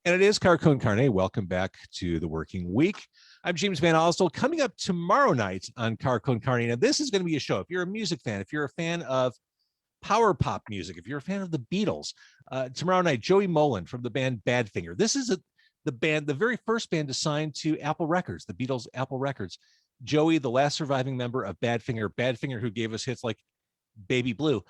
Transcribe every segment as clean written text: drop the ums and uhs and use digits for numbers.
And it is Car Con Carne. Welcome back to the working week. I'm James Van Alstel. Coming up tomorrow night on Car Con Carne. Now, this is going to be a show. If you're a music fan, if you're a fan of power pop music, if you're a fan of the Beatles, tomorrow night, Joey Molland from the band Badfinger. This is the band, the very first band to sign to Apple Records, the Beatles' Apple Records. Joey, the last surviving member of Badfinger, who gave us hits like Baby Blue,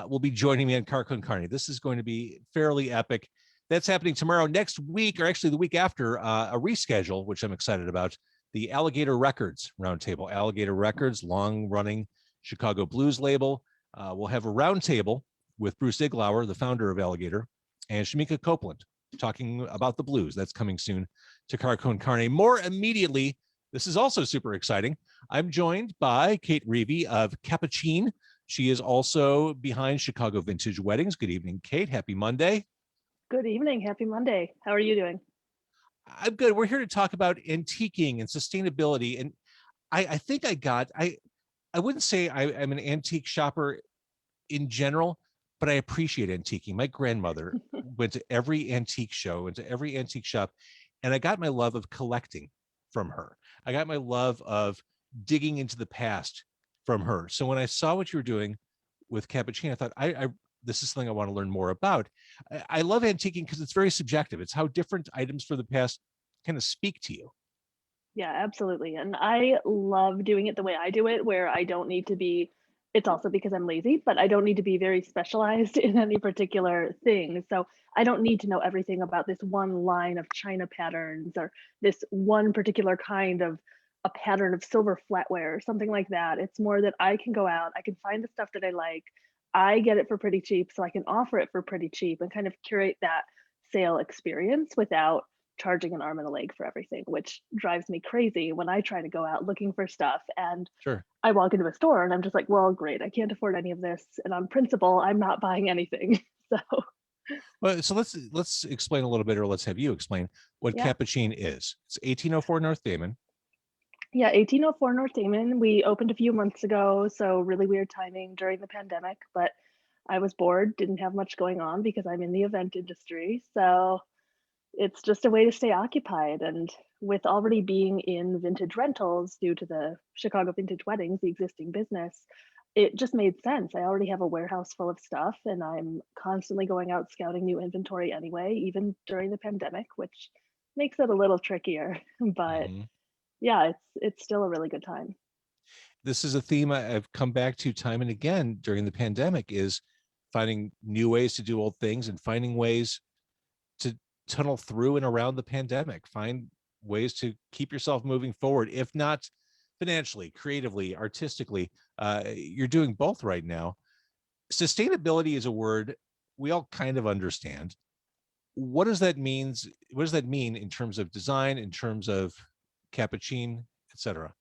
will be joining me on Car Con Carne. This is going to be fairly epic. That's happening tomorrow. Next week, or actually the week after, a reschedule, which I'm excited about, the Alligator Records Roundtable. Alligator Records, long-running Chicago blues label. We'll have a roundtable with Bruce Iglauer, the founder of Alligator, and Shamika Copeland, talking about the blues. That's coming soon to Car Con Carne. More immediately, this is also super exciting. I'm joined by Kate Reavy of Capucine. She is also behind Chicago Vintage Weddings. Good evening, Kate. Happy Monday. Good evening. Happy Monday. How are you doing? I'm good. We're here to talk about antiquing and sustainability. And I think I wouldn't say I'm an antique shopper in general, but I appreciate antiquing. My grandmother went to every antique show, went to every antique shop, and I got my love of collecting from her. I got my love of digging into the past from her. So when I saw what you were doing with Capucine, I thought, this is something I want to learn more about. I love antiquing because it's very subjective. It's how different items from the past kind of speak to you. Yeah, absolutely. And I love doing it the way I do it, where I don't need to be, it's also because I'm lazy, but I don't need to be very specialized in any particular thing. So I don't need to know everything about this one line of china patterns or this one particular kind of a pattern of silver flatware or something like that. It's more that I can go out, I can find the stuff that I like. I get it for pretty cheap, so I can offer it for pretty cheap and kind of curate that sale experience without charging an arm and a leg for everything, which drives me crazy when I try to go out looking for stuff and Sure. I walk into a store and I'm just like, well, great, I can't afford any of this. And on principle, I'm not buying anything. So Well, so let's explain a little bit, or let's have you explain what yeah. Capucine is. It's 1804 North Damon. Yeah, 1804 North Damon. We opened a few months ago, so really weird timing during the pandemic, but I was bored, didn't have much going on because I'm in the event industry. So it's just a way to stay occupied. And with already being in vintage rentals due to the Chicago Vintage Weddings, the existing business, it just made sense. I already have a warehouse full of stuff and I'm constantly going out scouting new inventory anyway, even during the pandemic, which makes it a little trickier. But Mhm. yeah, it's still a really good time. This is a theme I've come back to time and again during the pandemic, is finding new ways to do old things and finding ways to tunnel through and around the pandemic. Find ways to keep yourself moving forward, if not financially, creatively, artistically. You're doing both right now. Sustainability is a word we all kind of understand. What does that means? What does that mean in terms of design, in terms of Capucine, etc.?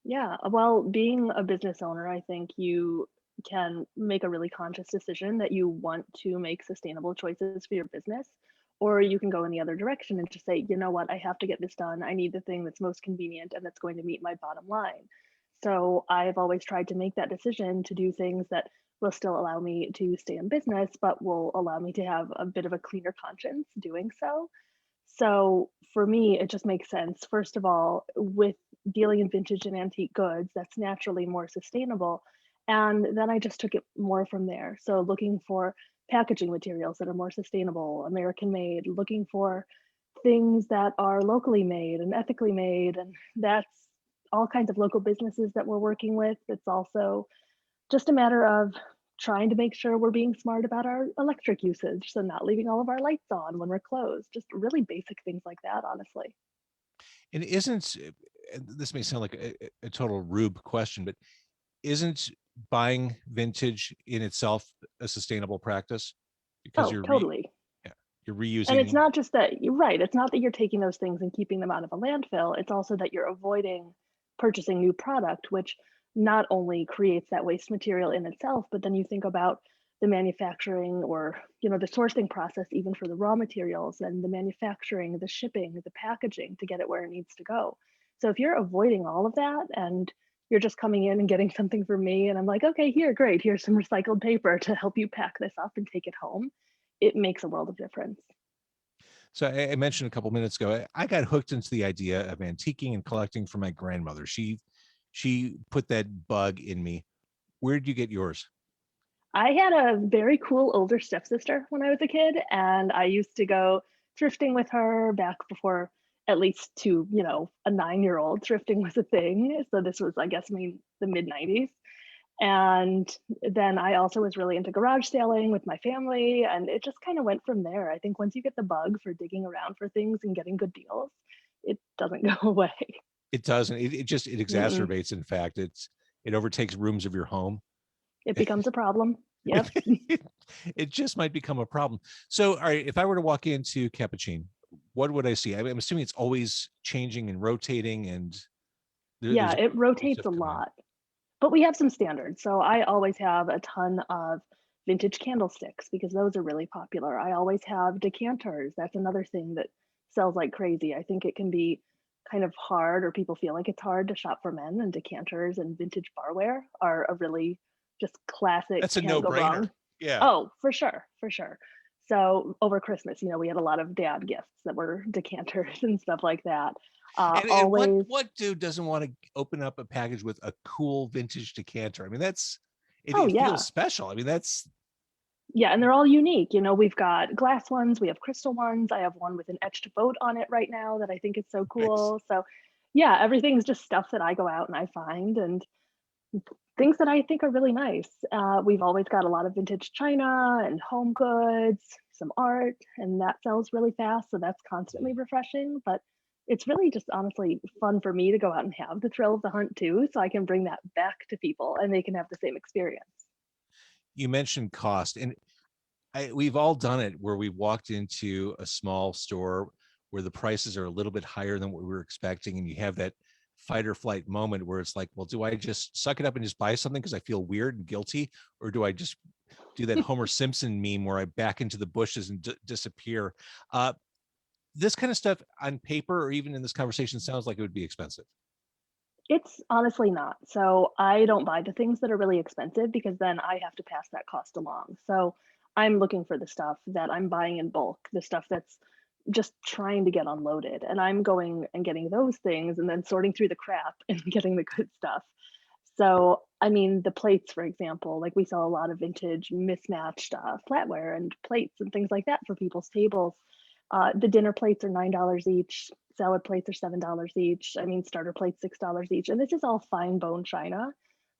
Yeah, well, being a business owner, I think you can make a really conscious decision that you want to make sustainable choices for your business, or you can go in the other direction and just say, you know what, I have to get this done. I need the thing that's most convenient and that's going to meet my bottom line. So I've always tried to make that decision to do things that will still allow me to stay in business, but will allow me to have a bit of a cleaner conscience doing so. So for me, it just makes sense. First of all, with dealing in vintage and antique goods, that's naturally more sustainable. And then I just took it more from there. So looking for packaging materials that are more sustainable, American made, looking for things that are locally made and ethically made. And that's all kinds of local businesses that we're working with. It's also just a matter of trying to make sure we're being smart about our electric usage. So not leaving all of our lights on when we're closed, just really basic things like that, honestly. And isn't, and this may sound like a total rube question, but isn't buying vintage in itself a sustainable practice? Because Oh, totally. yeah, you're And it's reusing. not just that you're right. It's not that you're taking those things and keeping them out of a landfill. It's also that you're avoiding purchasing new product, which not only creates that waste material in itself, but then you think about the manufacturing or the sourcing process even for the raw materials and the manufacturing, the shipping, the packaging to get it where it needs to go. So if you're avoiding all of that and you're just coming in and getting something from me and I'm like, okay, here, great, here's some recycled paper to help you pack this up and take it home, it makes a world of difference. So I mentioned a couple minutes ago, I got hooked into the idea of antiquing and collecting from my grandmother. She put that bug in me. Where did you get yours? I had a very cool older stepsister when I was a kid, and I used to go thrifting with her back before, at least to, a 9-year-old, thrifting was a thing. So this was, I guess, the mid 90s. And then I also was really into garage sailing with my family, and it just kind of went from there. I think once you get the bug for digging around for things and getting good deals, it doesn't go away. It doesn't. It Mm-mm. exacerbates. In fact, it overtakes rooms of your home. It becomes a problem. Yep. It just might become a problem. So, all right, if I were to walk into Capucine, what would I see? I'm assuming it's always changing and rotating, and Yeah, there's it new rotates stuff a coming in. lot. But we have some standards. So I always have a ton of vintage candlesticks because those are really popular. I always have decanters. That's another thing that sells like crazy. I think it can be kind of hard, or people feel like it's hard to shop for men, and decanters and vintage barware are a really just classic, That's a can't go no-brainer. wrong. Yeah. Oh, for sure, for sure. So over Christmas, we had a lot of dad gifts that were decanters and stuff like that. And Always. what dude doesn't want to open up a package with a cool vintage decanter? I mean, Oh it feels yeah. special. I mean, that's Yeah, and they're all unique. We've got glass ones, we have crystal ones. I have one with an etched boat on it right now that I think is so nice. cool. So, yeah, everything's just stuff that I go out and I find, and things that I think are really nice. We've always got a lot of vintage china and home goods, some art, and that sells really fast. So that's constantly refreshing. But it's really just honestly fun for me to go out and have the thrill of the hunt too. So I can bring that back to people and they can have the same experience. You mentioned cost, and we've all done it where we walked into a small store where the prices are a little bit higher than what we were expecting, and you have that fight or flight moment where it's like, well, do I just suck it up and just buy something because I feel weird and guilty, or do I just do that Homer Simpson meme where I back into the bushes and disappear? Uh, this kind of stuff on paper or even in this conversation sounds like it would be expensive. It's honestly not. So I don't buy the things that are really expensive because then I have to pass that cost along. So I'm looking for the stuff that I'm buying in bulk, the stuff that's just trying to get unloaded. And I'm going and getting those things and then sorting through the crap and getting the good stuff. So, I mean, the plates, for example, like we sell a lot of vintage mismatched flatware and plates and things like that for people's tables. The dinner plates are $9 each. Salad plates are $7 each. I mean, starter plates $6 each, and this is all fine bone china.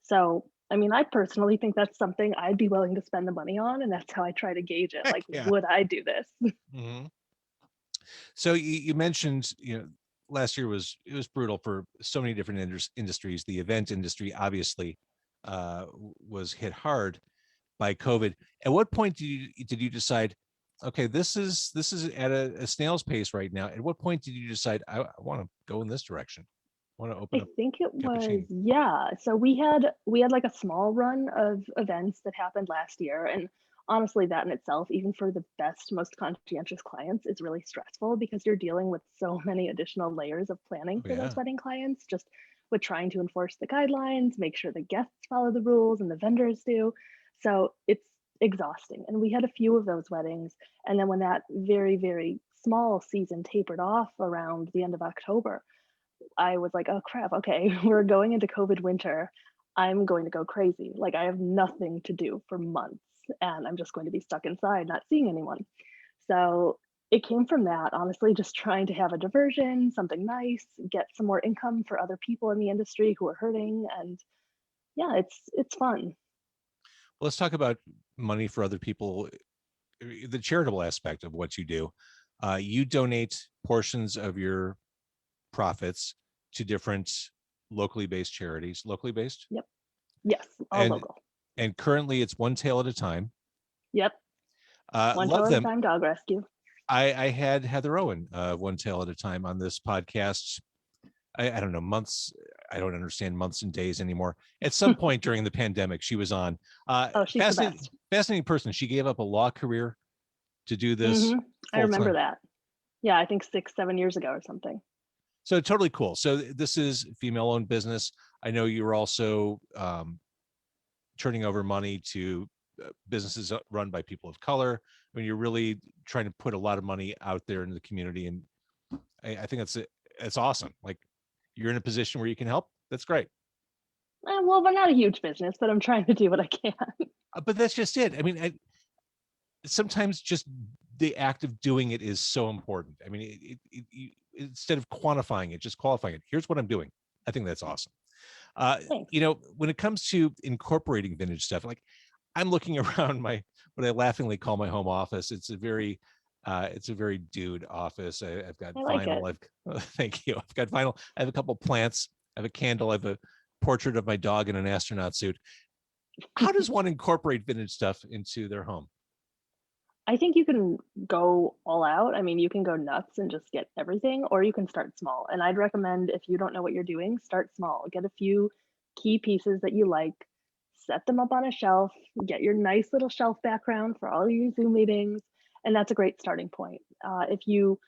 So, I mean, I personally think that's something I'd be willing to spend the money on, and that's how I try to gauge it. Heck Like, yeah. would I do this? Mm-hmm. So you mentioned, last year was brutal for so many different industries. The event industry obviously was hit hard by COVID. At what point did you decide, okay, this is at a snail's pace right now? At what point did you decide I want to go in this direction? I want to open I up think it was, Capucine? yeah. So we had like a small run of events that happened last year, and honestly, that in itself, even for the best, most conscientious clients, is really stressful because you're dealing with so many additional layers of planning Oh for those yeah. wedding clients, just with trying to enforce the guidelines, make sure the guests follow the rules and the vendors do. So it's exhausting. And we had a few of those weddings, and then when that very, very small season tapered off around the end of October, I was like, "Oh crap, okay, we're going into COVID winter. I'm going to go crazy. Like I have nothing to do for months and I'm just going to be stuck inside not seeing anyone." So it came from that, honestly, just trying to have a diversion, something nice, get some more income for other people in the industry who are hurting, and yeah, it's fun. Well, let's talk about money for other people, the charitable aspect of what you do. You donate portions of your profits to different locally based charities, locally based, Yep. Yes, all and local. currently it's one tail at a time. Yep. One tail Love at a them. time dog rescue. I had Heather Owen, one tail at a time, on this podcast. I don't know, months. I don't understand months and days anymore. At some point during the pandemic, she was on. Oh, she's the Fascinating, best. fascinating person. She gave up a law career to do this I full remember time. that. Yeah, I think 6, 7 years ago or something. So totally cool. So this is female owned business. I know you're also turning over money to businesses run by people of color. I mean, you're really trying to put a lot of money out there into the community, and I think that's awesome. Like, you're in a position where you can help. That's great. Well, we're not a huge business, but I'm trying to do what I can. But that's just it. I mean, sometimes just the act of doing it is so important. I mean, instead of quantifying it, just qualifying it. Here's what I'm doing. I think that's awesome. Thanks. When it comes to incorporating vintage stuff, like, I'm looking around what I laughingly call my home office. It's a very dude office. I've got I like vinyl. it. Thank you. I've got vinyl. I have a couple plants. I have a candle. I have a portrait of my dog in an astronaut suit. How does one incorporate vintage stuff into their home? I think you can go all out. I mean, you can go nuts and just get everything, or you can start small. And I'd recommend, if you don't know what you're doing, start small. Get a few key pieces that you like, set them up on a shelf, get your nice little shelf background for all your Zoom meetings, and that's a great starting point. If you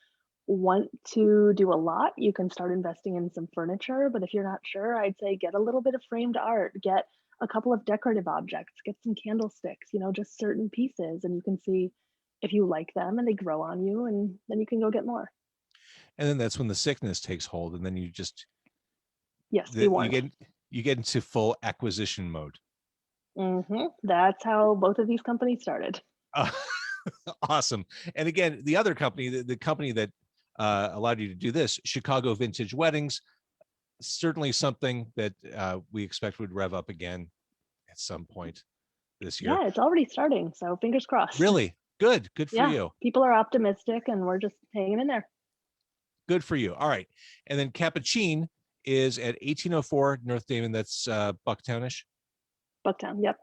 want to do a lot, you can start investing in some furniture. But if you're not sure, I'd say get a little bit of framed art, get a couple of decorative objects, get some candlesticks, just certain pieces, and you can see if you like them and they grow on you, and then you can go get more. And then that's when the sickness takes hold, and then Yes, be warned. you get into full acquisition mode. That's how both of these companies started. Uh, awesome. And again, the other company, the company that allowed you to do this, Chicago Vintage Weddings, certainly something that we expect would rev up again at some point this year. Yeah, it's already starting, so fingers crossed. Really? Good for Yeah, you. people are optimistic, and we're just hanging in there. Good for you. All right. And then Capucine is at 1804 North Damon. That's Bucktownish. Bucktown, yep.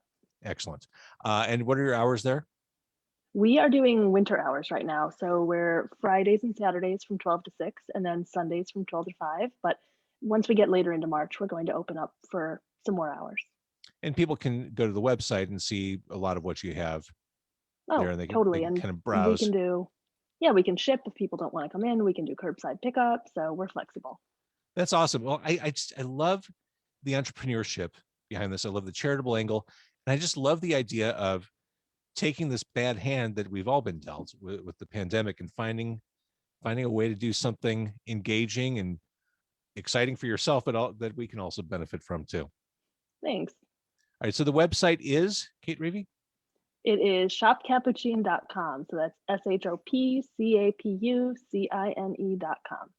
Excellent. And what are your hours there? We are doing winter hours right now, so we're Fridays and Saturdays from 12 to 6, and then Sundays from 12 to 5. But once we get later into March, we're going to open up for some more hours. And people can go to the website and see a lot of what you have there, and they totally. can And kind of browse. We can ship if people don't want to come in. We can do curbside pickup, so we're flexible. That's awesome. Well, I love the entrepreneurship behind this. I love the charitable angle, and I just love the idea of taking this bad hand that we've all been dealt with the pandemic and finding a way to do something engaging and exciting for yourself, but that we can also benefit from too. Thanks. All right. So the website is, Kate Reavy? It is shopcapucine.com. So that's ShopCapucine.com.